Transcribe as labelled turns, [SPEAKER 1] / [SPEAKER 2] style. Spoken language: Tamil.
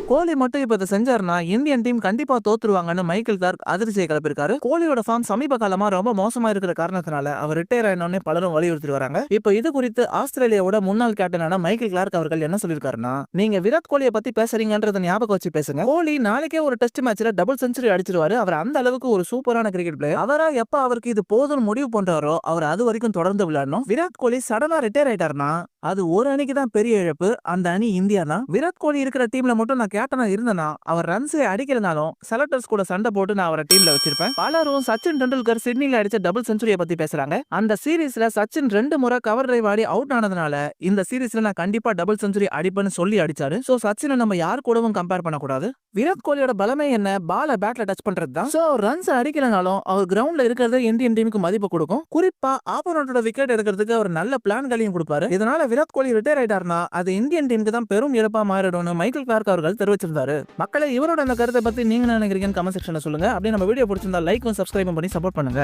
[SPEAKER 1] கோலி மட்டும் இப்ப இதை செஞ்சாருன்னா இந்தியன் டீம் கண்டிப்பா தோத்துருவாங்கன்னு மைக்கேல் கிளார்க் அதிர்ச்சியை கிளப்பிருக்காரு. கோலியோட ஃபார்ம் சமீப காலமா ரொம்ப மோசமா இருக்கிற காரணத்தினால அவர் ரிட்டையர் ஆயினோன்னு பலரும் வலியுறுத்தி வராங்க. இப்ப இது குறித்து ஆஸ்திரேலியாவோட முன்னாள் கேப்டனான மைக்கேல் கிளார்க் அவர்கள் என்ன சொல்லிருக்காருன்னா, நீங்க விராட் கோலியை பத்தி பேசுறீங்கன்றத ஞாபகம் வச்சு பேசுங்க. கோலி நாளைக்கே ஒரு டெஸ்ட் மேட்ச்ல டபுள் செஞ்சுரி அடிச்சிருவாரு. அவர் அந்த அளவுக்கு ஒரு சூப்பரான கிரிக்கெட் பிளேயர். அவரா எப்ப அவருக்கு இது போதும் முடிவு பண்றாரோ அவர் அது வரைக்கும் தொடர்ந்து விளையாடணும். விராட் கோலி சடனா ரிட்டையர் ஆயிட்டாருன்னா அது ஒரு அணிக்கு தான் பெரிய இழப்பு. அந்த அணி இந்தியா தான். விராட் கோலி இருக்கிற டீம்ல மட்டும் நான் கேப்டனா இருந்தேன்னா அவர் ரன்ஸே அடிக்கலனாலும் செலக்டர்ஸ் கூட சண்டை போட்டு நான் அவரை டீம்ல வச்சிருப்பேன். பலரும் சச்சின் டெண்டுல்கர் சிட்னில அடிச்ச டபுள் செஞ்சுரியை பத்தி பேசுறாங்க. அந்த சீரீஸ்ல சச்சின் 2 முறை கவர் டிரைவ் ஆடி அவுட் ஆனதுனால இந்த சீரீஸ்ல நான் கண்டிப்பா டபுள் செஞ்சுரி அடிப்பேன்னு சொல்லி அடிச்சாரு. சோ சச்சினை நம்ம யார் கூடவும் கம்பேர் பண்ணக்கூடாது. விராட் கோலியோட பலமே என்ன, பால பேட்ல டச் பண்றது தான். சோ ரன்ஸ் அடிக்கலனாலும் அவர் கிரவுண்ட்ல இருக்கிறது இந்தியன் டீமுக்கு மதிப்பு கொடுக்கும். குறிப்பா ஆப்போனன்ட்டோட விக்கெட் எடுக்கிறதுக்கு அவர் நல்ல பிளான்களையும் கொடுப்பாரு. இதனால விராட் கோலி ரிட்டையர் ஆயிட்டாருன்னா அது இந்தியன் டீமுக்கு தான் பெரும் இழப்பா மாறிடும்னு மைக்கேல் கிளார்க் அவர்கள் தெரிவிச்சிருந்தாரு. மக்களை இவரோட அந்த கருத்தை பத்தி நீங்க என்ன நினைக்கிறீங்கன்னு கமெண்ட் செக்ஷன்ல சொல்லுங்க. அப்படியே நம்ம வீடியோ பிடிச்சிருந்தா லைக்கும் சப்ஸ்கிரைபும் பண்ணி சப்போர்ட் பண்ணுங்க.